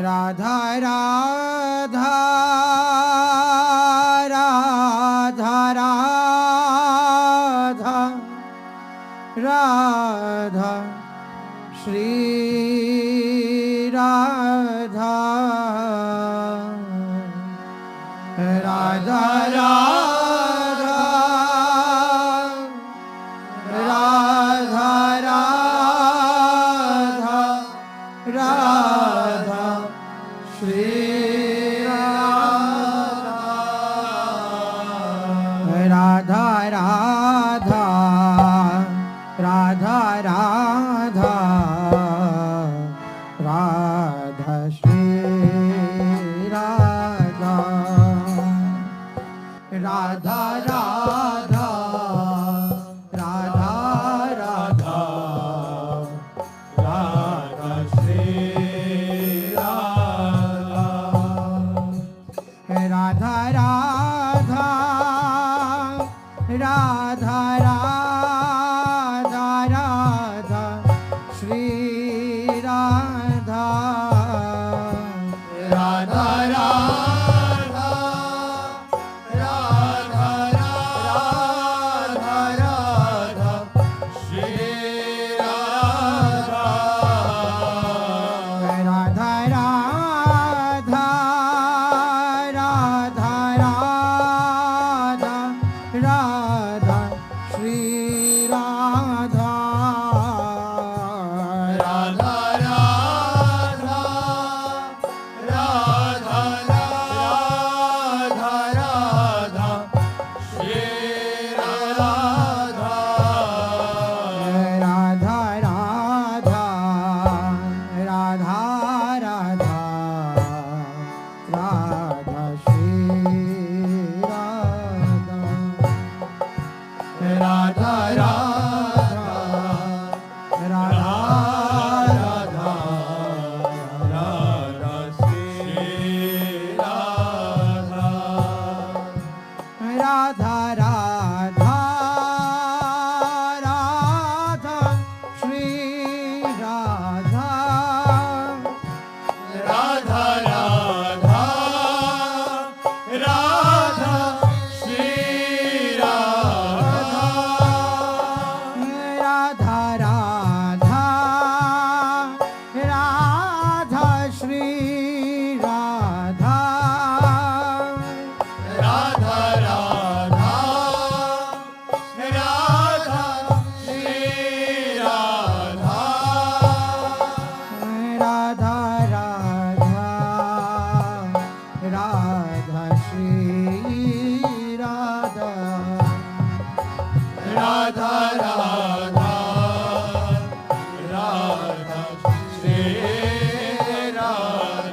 राधा राधा राधा राधा राधा श्री राधा राधा राधा राधा राधा राधा श्री राधा राधा राधा राधा राधा श्री राधा राधा राधा राधा राधा राधा श्री राधा राधा राधा राधा राधा राधा श्री राधा राधा राधा राधा राधा राधा श्री राधा राधा राधा राधा राधा राधा श्री राधा राधा राधा राधा राधा राधा श्री राधा राधा राधा राधा राधा राधा श्री राधा राधा राधा राधा राधा राधा श्री राधा राधा राधा राधा श्री राधा राधा राधा राधा श्री राधा राधा राधा राधा श्री राधा राधा राधा राधा श्री राधा राधा राधा राधा श्री राधा राधा राधा राधा श्री राधा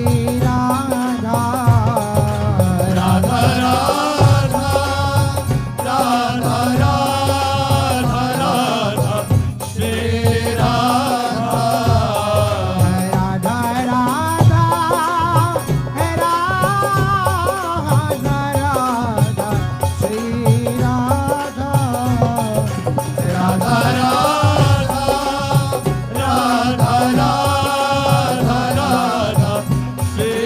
राधा राधा राधा राधा राधा राधा श्री राधा राधा राधा राधा राधा श्री राधा राधा राधा राधा राधा राधा श्री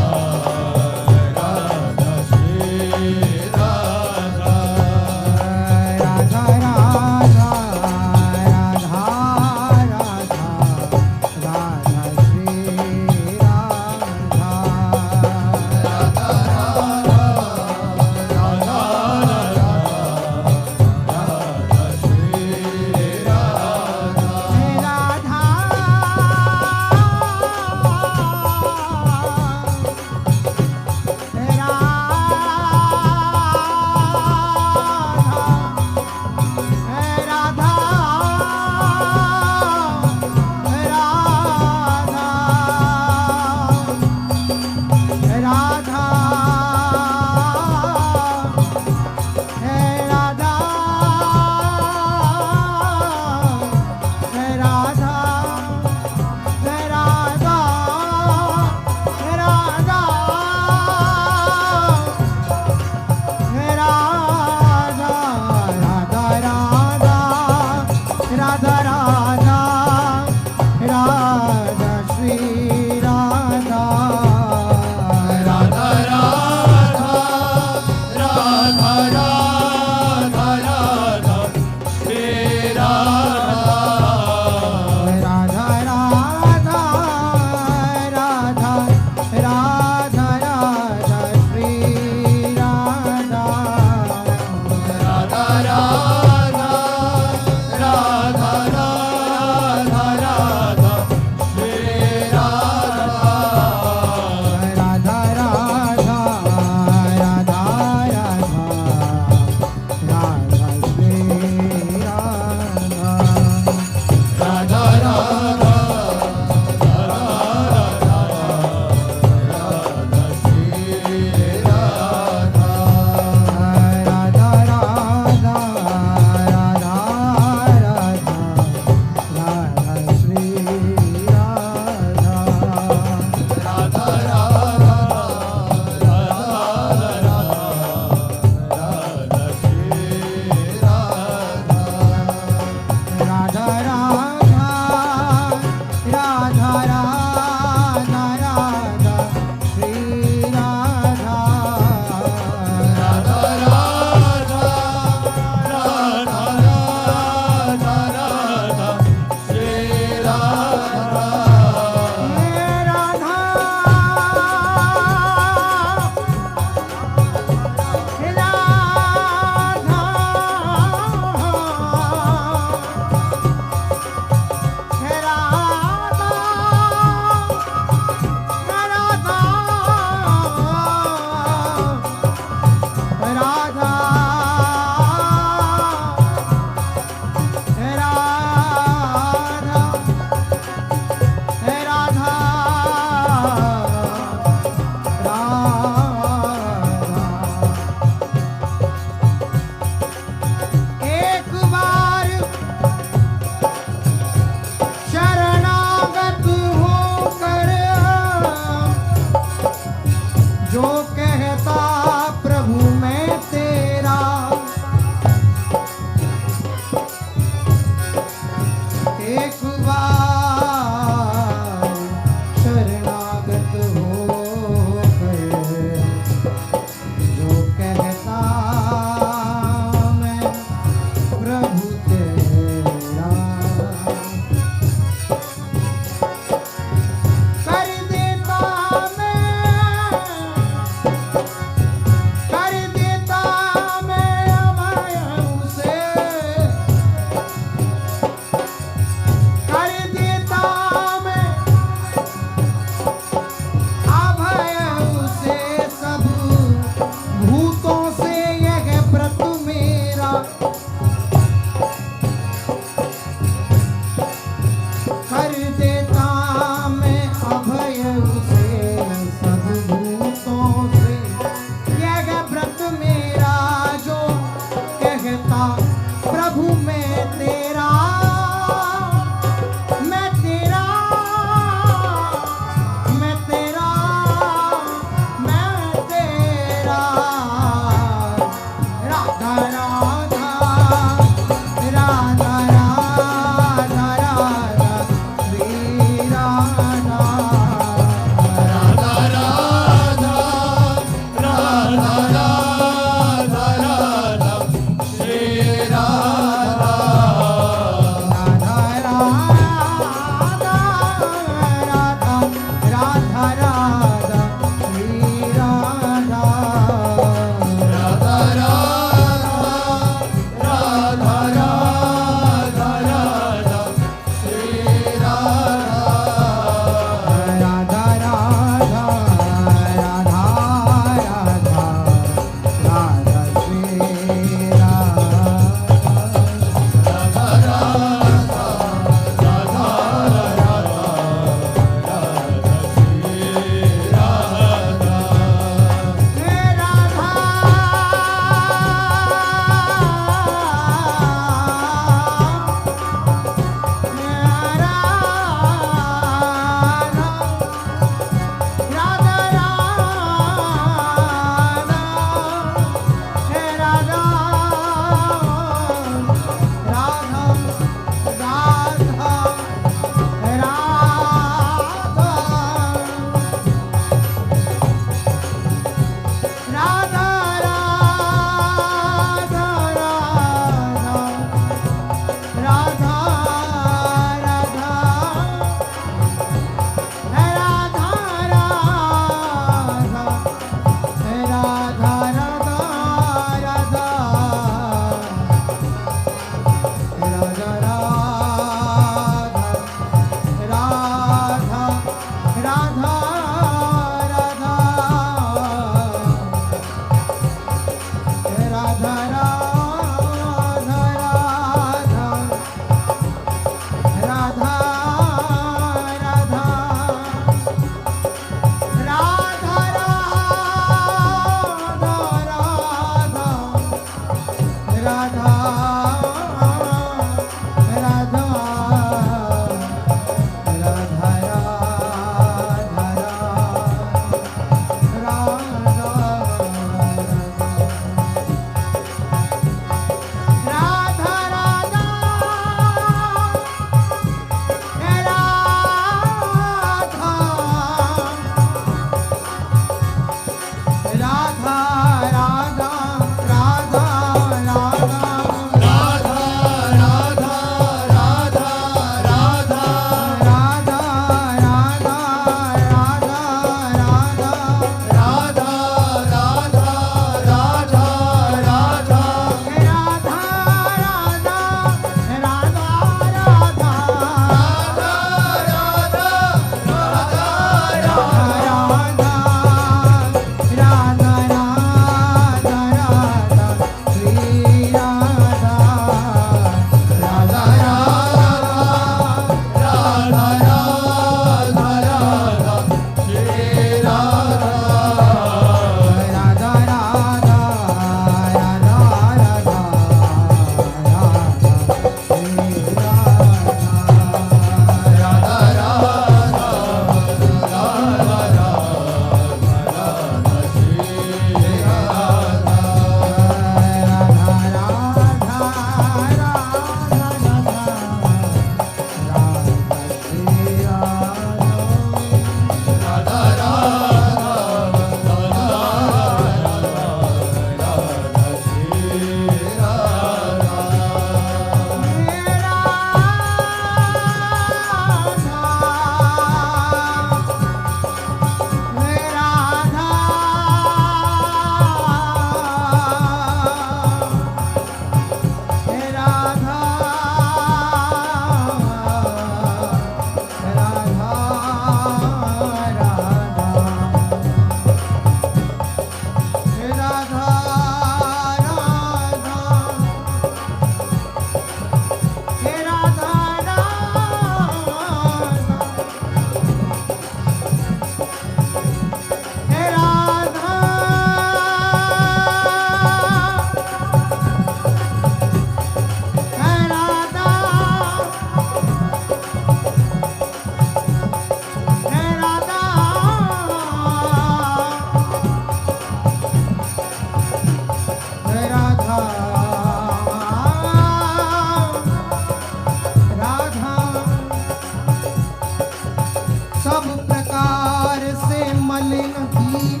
सब प्रकार से मलिन दीन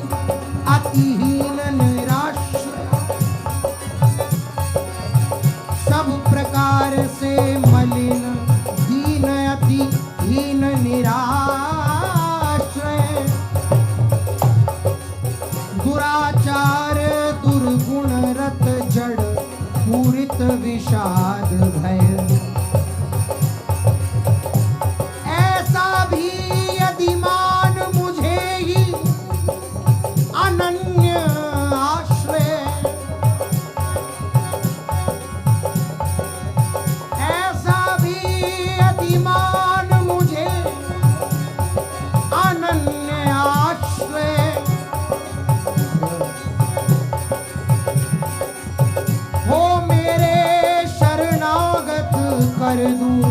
अतिहीन निराश्रय, सब प्रकार से मलिन दीन अतिहीन निराश्रय, दुराचार दुर्गुण रत जड़ पूरित विषाद भय, ऐसा भी यदिमान मुझे ही अनन्य आश्रय, ऐसा भी यदिमान मुझे अनन्य आश्रय, हो मेरे शरणागत कर दूं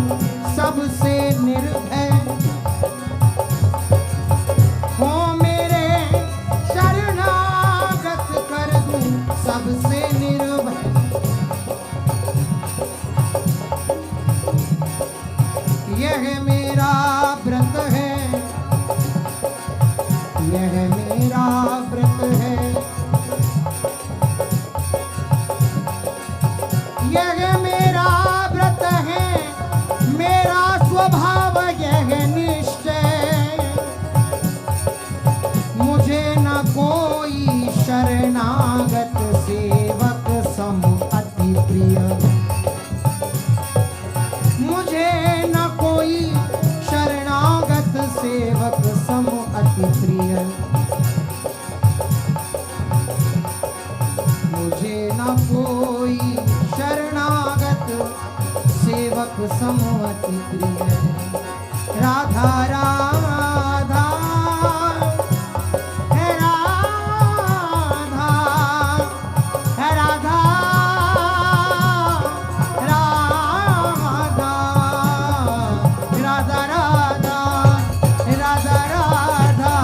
सबसे निर्भय, हो मेरे शरणागत कर दूं सबसे निर्भय, यह मेरा व्रत है, यह मेरा व्रत है, यह मेरा व्रत है, मेरा स्वभाव यह निश्चय, मुझे न कोई शरणागत सेवक सम अति प्रिय, मुझे न कोई शरणागत सेवक सम अति प्रिय, मुझे न कोई शरणागत सेवक सम अति प्रिय, राधा राधा है राधा, है राधा राधा, राधा राधा, राधा राधा,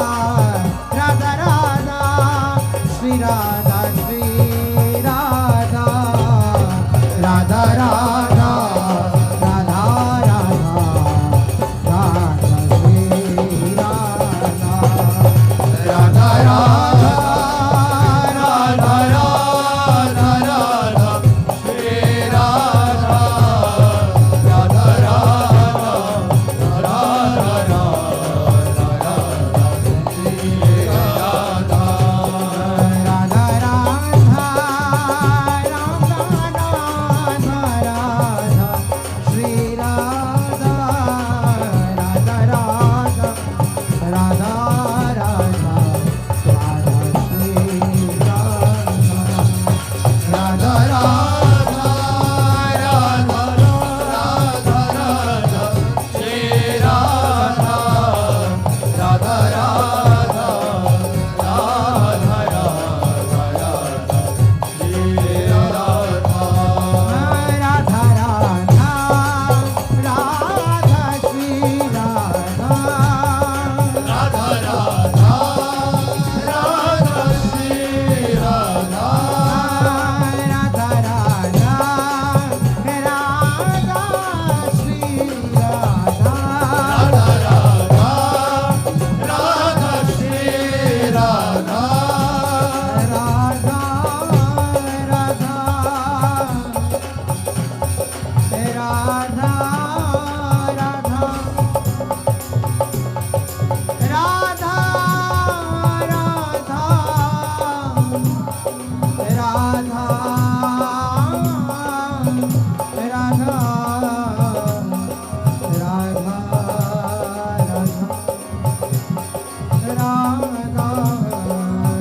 राधा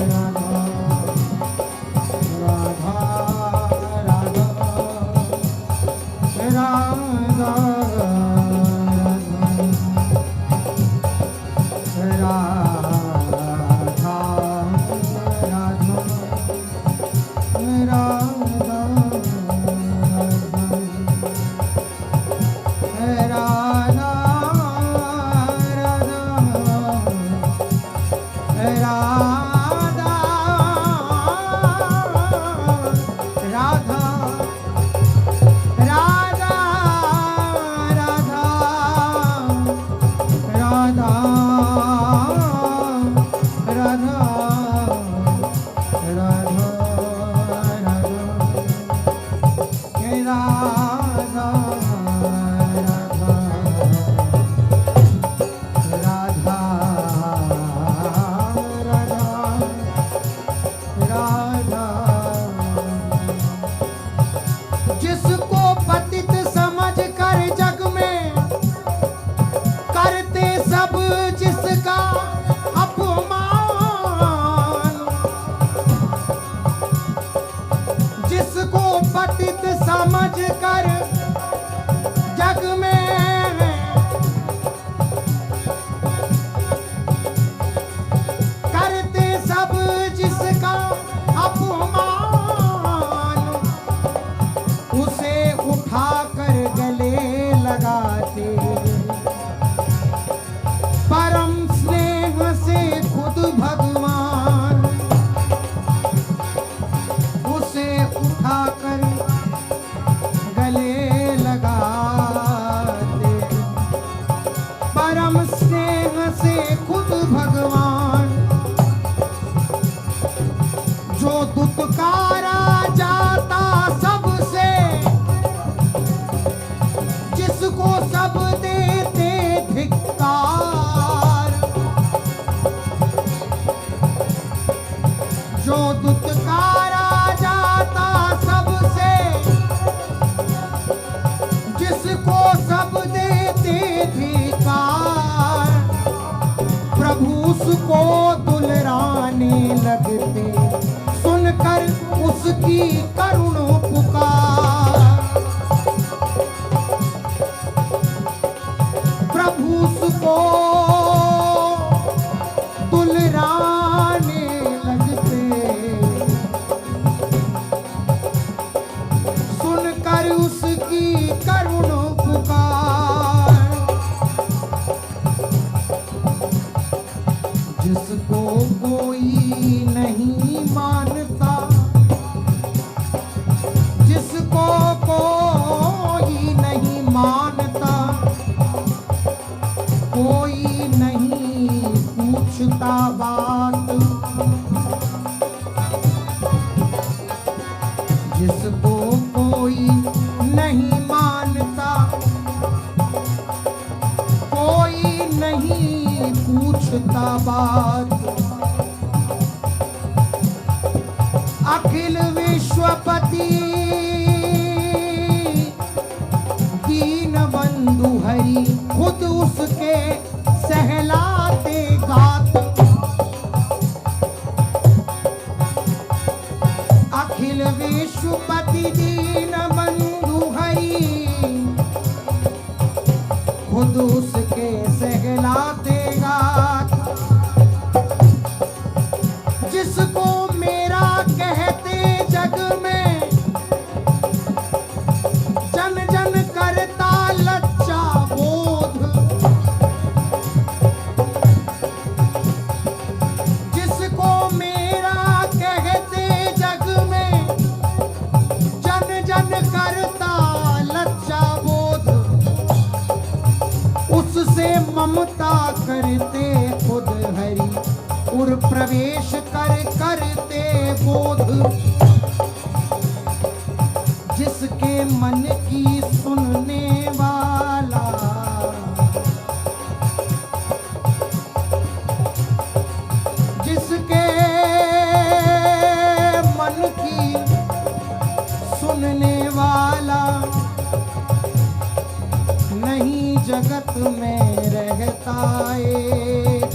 राधा राधा राधा जिसको पतित समझ कर जग में करते सब जिसका अपमान, जिसको पतित समझ कर जग में करते सब जिसका अपमान, उसे उठाकर गले लगाते परम स्नेह से खुद भगवान, उसे उठाकर गले लगाते परम स्नेह से खुद भगवान। जो दुत्कारा जाता सबसे, जिसको सब देते धिक्कार, जो दुत्कारा जाता सबसे, जिसको सब देते धिक्कार, प्रभु उसको दुलराने लगते सुनकर उसकी करुण पुकार। प्रभु उसको दुलराने लगते सुनकर उसकी करुण पुकार। जिसको कोई नहीं मानता, जिसको कोई नहीं मानता, कोई नहीं पूछता बात, जिसको कोई नहीं मानता, कोई नहीं पूछता बात। अखिल विश्वपति दीन बंधु हरि खुद उसके सहलाते गात। अखिल विश्वपति दीन बंधु हरि खुद उसके सहलाते गात। जिसको मेरा कहते जग में जन जन करता लज्जा बोध। जिसको मेरा कहते जग में जन जन करता लज्जा बोध, उससे ममता करते खुद हरि उर प्रवेश कर करते बोध। जिसके मन की सुनने वाला, जिसके मन की सुनने वाला, नहीं जगत में रहता एक।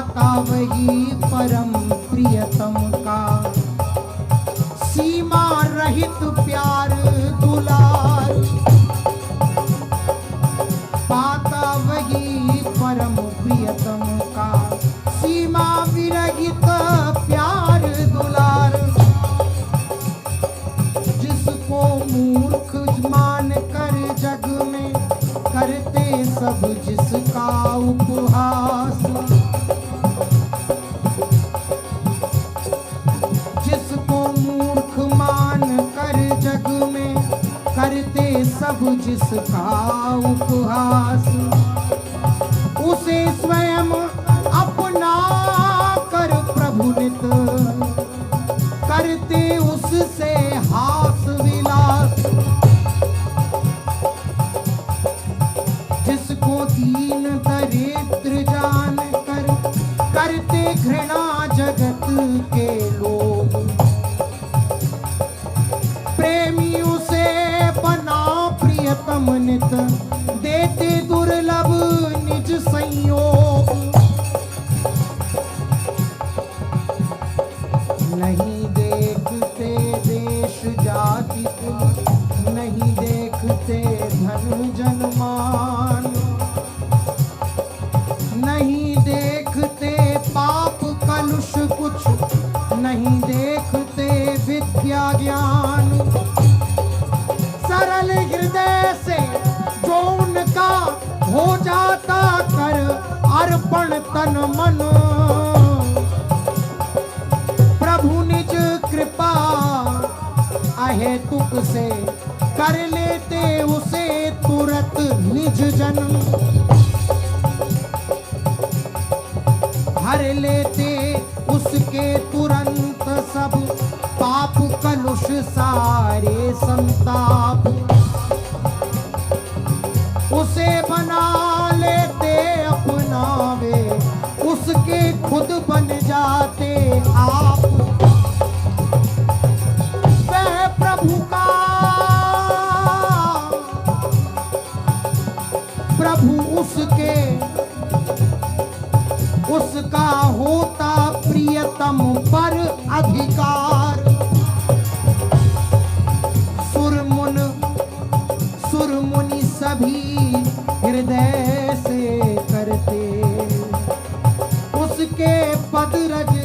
पाता वही परम प्रियतम का, सीमा रहित प्यार दुलार, पाता वही परम प्रियतम का, सीमा विरहित प्यार दुलार, जिसको मूर्ख मान कर जग में करते सब जिसका उपहास, जिसको मूर्ख मान कर जग में करते सब जिसका उपहास, उसे स्वयं अपना कर प्रभु नित करते उससे हास विलास, जिसको दीन दरिद्र जान कर करते घृणा जगत के लोग, प्रेमी उसे बना प्रियतम नित देते दुर्लभ निज संयोग, नहीं देखते देश जाति कुल, नहीं देखते धन जन मान, नहीं देखते पाप कलुष कुछ, नहीं देखते विद्या ज्ञान, सरल हृदय से जो उनका हो जाता कर अर्पण तन मन, प्रभु निज कृपा अहेतुक से कर लेते उसे तुरत निज जन, हर लेते उसके तुरंत सब पाप कलुष सारे संताप, उसे बना लेते अपना वे उसके खुद बन जाते आप, वह प्रभु का प्रभु उसके उसका होता प्रियतम पर अधिकार, सुर मुनि सभी हृदय से करते उसके पद रज